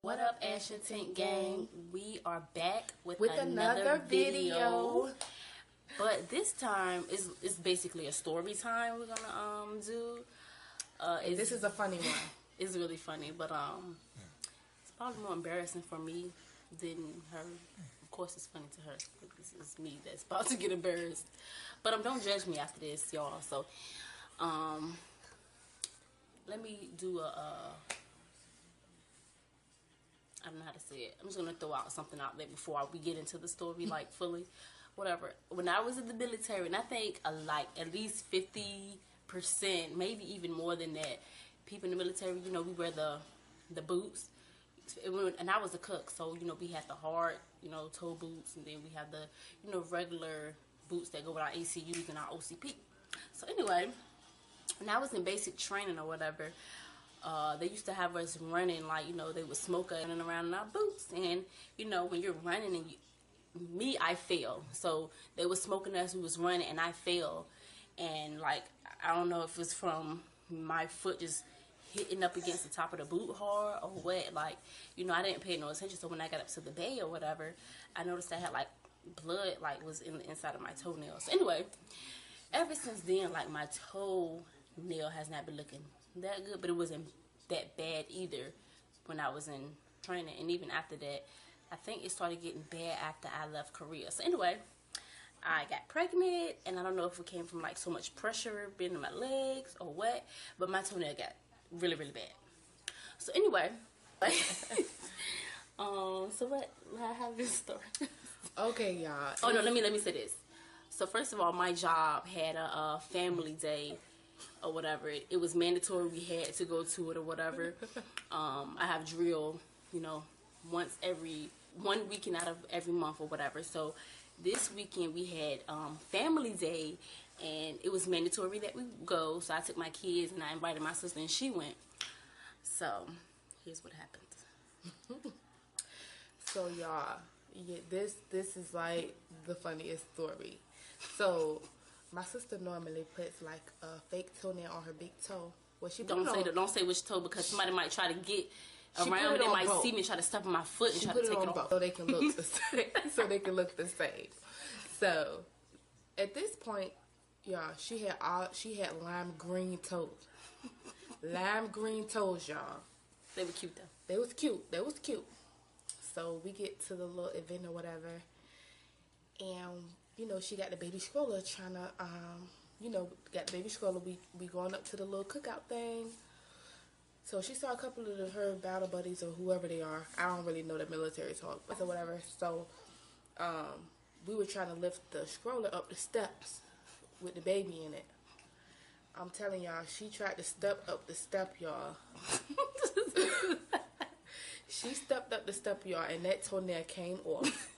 What up, Ashington gang? We are back with another video. But this time is basically a story time we're gonna do. This is a funny one. It's really funny, but it's probably more embarrassing for me than her. Of course, it's funny to her. This is me that's about to get embarrassed. But don't judge me after this, y'all. So let me do I don't know how to say it. I'm just gonna throw out something out there before we get into the story, like fully, whatever. When I was in the military, and I think like at least 50%, maybe even more than that, people in the military, you know, we wear the boots, and I was a cook, so you know we had the hard, you know, toe boots, and then we had the, you know, regular boots that go with our ACUs and our OCP. So anyway, when I was in basic training or whatever, they used to have us running, like, you know, they would smoke us running around in our boots. And, you know, when you're running and I fell. So they were smoking us, we was running, and I fell. And, like, I don't know if it was from my foot just hitting up against the top of the boot hard or what. Like, you know, I didn't pay no attention. So when I got up to the bay or whatever, I noticed I had, like, blood, like, was in the inside of my toenail. So anyway, ever since then, like, my toenail has not been looking that good, but it wasn't that bad either when I was in training. And even after that, I think it started getting bad after I left Korea. So anyway, I got pregnant, and I don't know if it came from like so much pressure being in my legs or what, but my toenail got really, really bad. So anyway, so what, I have this story. Okay, y'all. Oh no, let me say this. So first of all, my job had a family day or whatever. It was mandatory, we had to go to it or whatever. I have drill, you know, one weekend out of every month or whatever. So this weekend we had family day, and it was mandatory that we go. So I took my kids and I invited my sister, and she went. So here's what happened. So y'all, yeah, this is like the funniest story. So my sister normally puts like a fake toenail on her big toe. Well, she don't say which toe, because somebody might try to get around it. They might see me, try to step on my foot and try to take it off. So they can look the same. So they can look the same. So at this point, y'all, she had lime green toes. Lime green toes, y'all. They were cute though. They was cute. So we get to the little event or whatever, and you know, she got the baby stroller trying to, you know, got the baby stroller. We going up to the little cookout thing. So she saw a couple of her battle buddies or whoever they are. I don't really know the military talk, but so whatever. So we were trying to lift the stroller up the steps with the baby in it. I'm telling y'all, she tried to step up the step, y'all. She stepped up the step, y'all, and that toenail came off.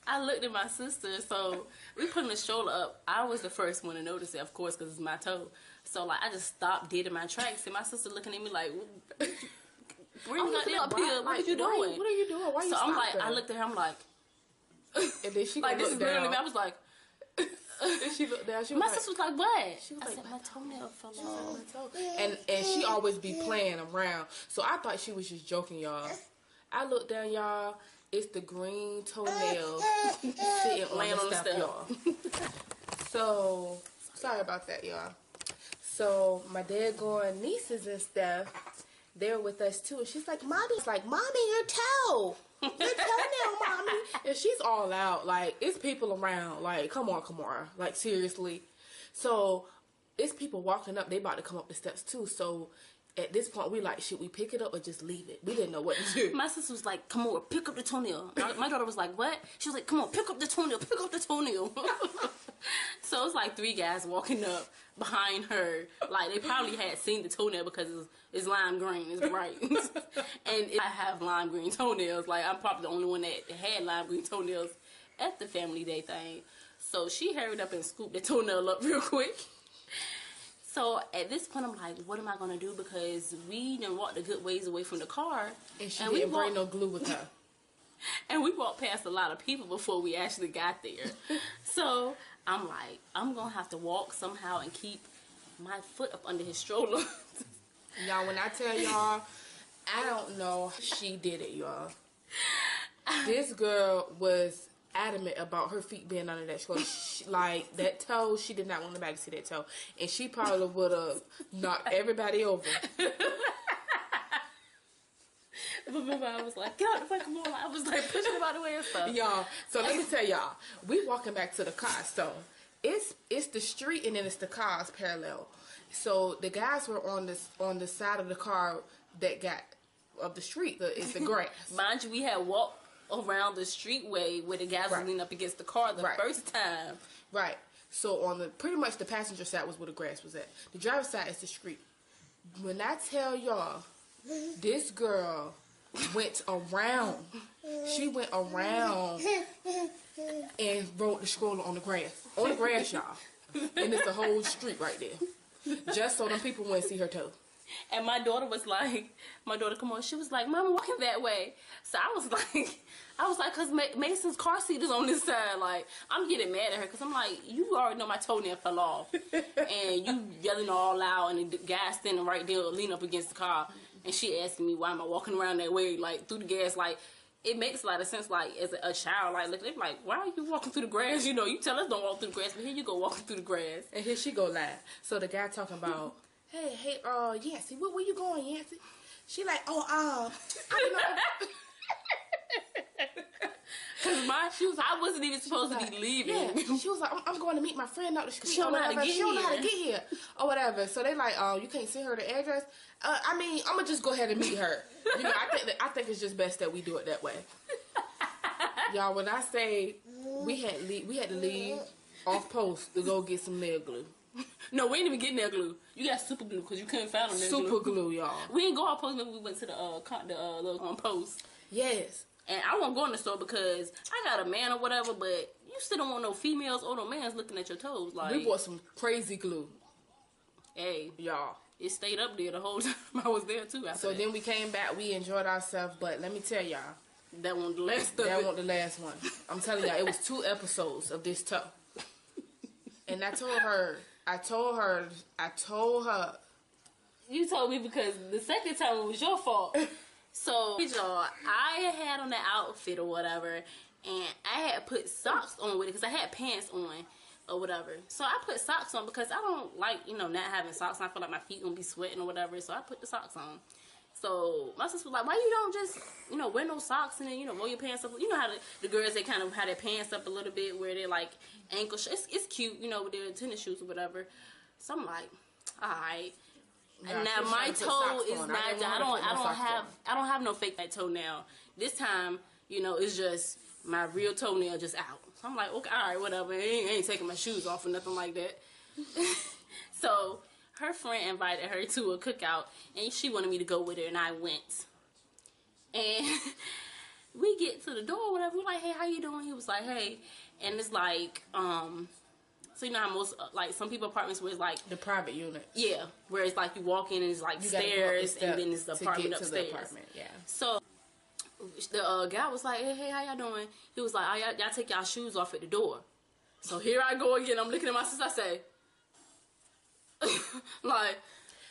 I looked at my sister, so we putting the stroller up. I was the first one to notice it, of course, because it's my toe. So, like, I just stopped dead in my tracks, and my sister looking at me like, bring that up here. What are you doing? What are you doing? Why are you So stopping? I'm like, I looked at her, I'm like, and then she like, this is literally me. I was like, and she looked down. She was my like, sister was like, what? She was I like, said, my toenail fell off. And she always be playing around. So I thought she was just joking, y'all. I looked down, y'all. It's the green toenail sitting on the step, y'all. So sorry about that, y'all. So my daggone nieces and stuff, they're with us too. And she's like, Mommy, your toe. Your toenail, Mommy. And she's all out. Like, it's people around. Like, come on. Like, seriously. So it's people walking up. They about to come up the steps too. So at this point, we like, should we pick it up or just leave it? We didn't know what to do. My sister was like, come on, pick up the toenail. My daughter was like, what? She was like, come on, pick up the toenail. So it's like 3 guys walking up behind her. Like, they probably had seen the toenail because it's lime green. It's bright. And I have lime green toenails. Like, I'm probably the only one that had lime green toenails at the family day thing. So she hurried up and scooped the toenail up real quick. So at this point, I'm like, what am I going to do? Because we done walked a good ways away from the car. And she didn't bring no glue with her. And we walked past a lot of people before we actually got there. So I'm like, I'm going to have to walk somehow and keep my foot up under his stroller. Y'all, when I tell y'all, I don't know how she did it, y'all. This girl was adamant about her feet being under that stroller. Like, that toe, she did not want nobody to see that toe. And she probably would have knocked everybody over. Remember, I was like, get out the fucking wall. I was like pushing him out of the way and stuff. Y'all, so let me tell y'all, we walking back to the car. So it's the street and then it's the cars parallel. So the guys were on the side of the car that got of the street. It's the grass. Mind you, we had walked around the streetway where the guys were leaning up against the car the first time. Right. So on pretty much the passenger side was where the grass was at. The driver's side is the street. When I tell y'all, this girl went around. She went around and rode the stroller on the grass. On the grass, y'all. And it's the whole street right there. Just so them people wouldn't see her toe. And my daughter come on, she was like, Mama walking that way. So I was like, cause Mason's car seat is on this side. Like, I'm getting mad at her cause I'm like, you already know my toenail fell off. And you yelling all loud and the guy standing right there leaning up against the car. And she asking me, why am I walking around that way, like, through the gas? Like, it makes a lot of sense, like, as a child, like, look, they're like, why are you walking through the grass? You know, you tell us don't walk through the grass, but here you go walking through the grass. And here she go live. So the guy talking about, hey, Yancy, where you going, Yancy? She like, I don't know. Cause I wasn't even supposed to be leaving. Yeah. She was like, I'm going to meet my friend out the street. She don't know how to get here. She don't know how to get here. Or whatever. So they like, you can't send her the address. I mean, I'm gonna just go ahead and meet her. You know, I think it's just best that we do it that way. Y'all, when I say we had to leave off post to go get some nail glue. No, we ain't even get nail glue. You got super glue because you couldn't find no nail glue. Super glue, y'all. We didn't go off post. Maybe we went to the little post. Yes. And I won't go in the store because I got a man or whatever, but you still don't want no females or no mans looking at your toes. Like, we bought some crazy glue. Hey, y'all. It stayed up there the whole time I was there too. So then we came back, we enjoyed ourselves, but let me tell y'all. That wasn't the last That wasn't the last one. I'm telling y'all, it was 2 episodes of this toe. And I told her. You told me because the second time it was your fault. So, y'all, I had on the outfit or whatever, and I had put socks on with it because I had pants on or whatever. So I put socks on because I don't like, not having socks. I feel like my feet gonna be sweating or whatever. So I put the socks on. So my sister was like, why you don't just, wear no socks and then, roll your pants up. You know how the girls, they kind of have their pants up a little bit where they're like ankle, it's cute, with their tennis shoes or whatever. So I'm like, all right. Yeah, now my toe is not. I don't have no fake toenail. This time, it's just my real toenail just out. So I'm like, okay, all right, whatever. I ain't taking my shoes off or nothing like that. So her friend invited her to a cookout, and she wanted me to go with her, and I went. And we get to the door, whatever. We're like, hey, how you doing? He was like, hey, and it's like, so you know how most, some people apartments where it's like... The private unit. Yeah, where it's like you walk in and it's like stairs and then it's the apartment upstairs. The apartment, yeah. So the guy was like, hey, how y'all doing? He was like, y'all take y'all shoes off at the door. So here I go again. I'm looking at my sister. I say,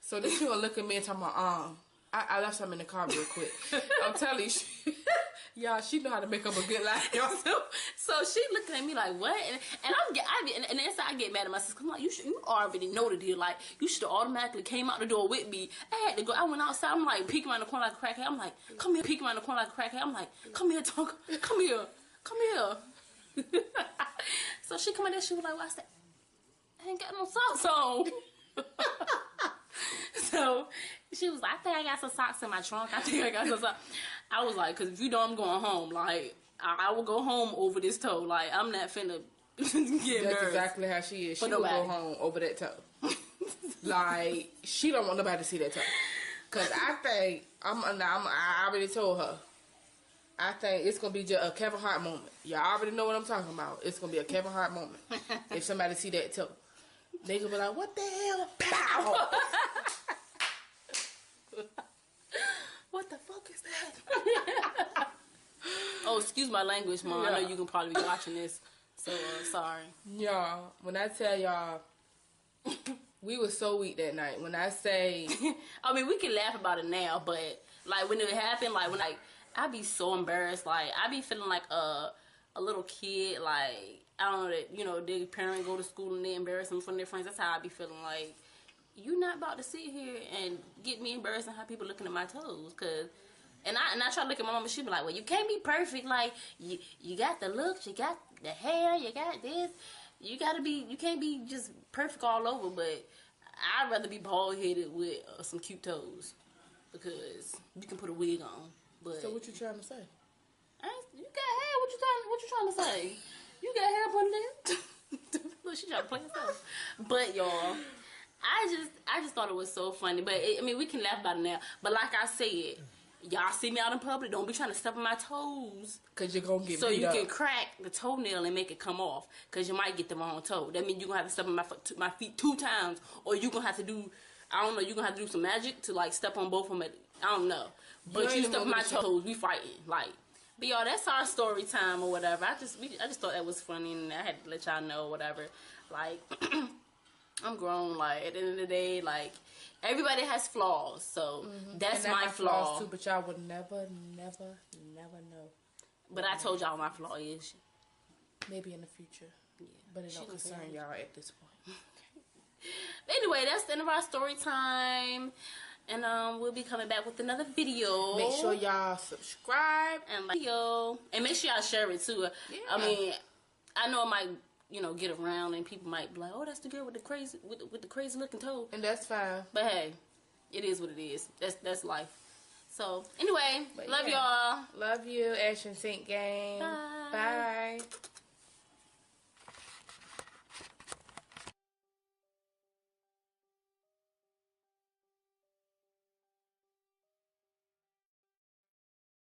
So then she gonna look at me and tell my I left something in the car real quick. I'm telling you, y'all, she know how to make up a good life. So she looking at me like, what? And and then I get mad at my sister. I'm like, you already know the deal. Like, you should have automatically came out the door with me. I had to go. I went outside. I'm like, peeking around the corner like a crackhead. I'm like, come here. Peeking around the corner like a crackhead. I'm like, come here, Tonka. Come here. Come here. So she come in there. She was like, what's that? I ain't got no socks on. So she was like, I think I got some socks in my trunk. I think I got some socks. I was like, because if you know I'm going home, like, I will go home over this toe. Like, I'm not finna get nervous. That's exactly how she is. She will go home over that toe. Like, she don't want nobody to see that toe. Because I think, I already told her, I think it's going to be just a Kevin Hart moment. Y'all already know what I'm talking about. It's going to be a Kevin Hart moment. If somebody see that toe. They gonna be like, what the hell? Pow! What the fuck is that? Oh, excuse my language, Mom. Yeah. I know you can probably be watching this. So, sorry. Y'all, when I tell y'all, We were so weak that night. When I say, I mean, we can laugh about it now, but like when it happened, like when I be so embarrassed. Like I be feeling like a little kid. Like I don't know that their parent go to school and they embarrass them in front of their friends. That's how I be feeling. Like you not about to sit here and get me embarrassed and have people looking at my toes, cause. And I try to look at my mama. She be like, "Well, you can't be perfect. Like you got the looks, you got the hair, you got this. You can't be just perfect all over." But I'd rather be bald headed with some cute toes because you can put a wig on. But so what you trying to say? You got hair. What you trying to say? You got hair put it in. Look, she trying to play herself. But y'all, I just thought it was so funny. But I mean, we can laugh about it now. But like I said. Y'all see me out in public, don't be trying to step on my toes. Because you're going to get so beat you up. can crack the toenail and make it come off. Because you might get the wrong toe. That means you're going to have to step on my feet 2 times. Or you're going to have to do, I don't know, you're going to have to do some magic to, like, step on both of them. I don't know. But you step on my toes, we fighting. Like, but y'all, that's our story time or whatever. I just thought that was funny and I had to let y'all know or whatever. Like, I'm grown. Like, at the end of the day, like, everybody has flaws, so that's my flaw. Too, but y'all would never know. But I told y'all my flaw is. Maybe in the future. Yeah. But it don't concern y'all at this point. Anyway, that's the end of our story time. And we'll be coming back with another video. Make sure y'all subscribe and like video. And make sure y'all share it too. Yeah. I mean, I know it might get around and people might be like, "Oh, that's the girl with the crazy with the crazy looking toe." And that's fine. But hey, it is what it is. That's life. So anyway, love y'all. Love you, Action Sync Gang. Bye. Bye.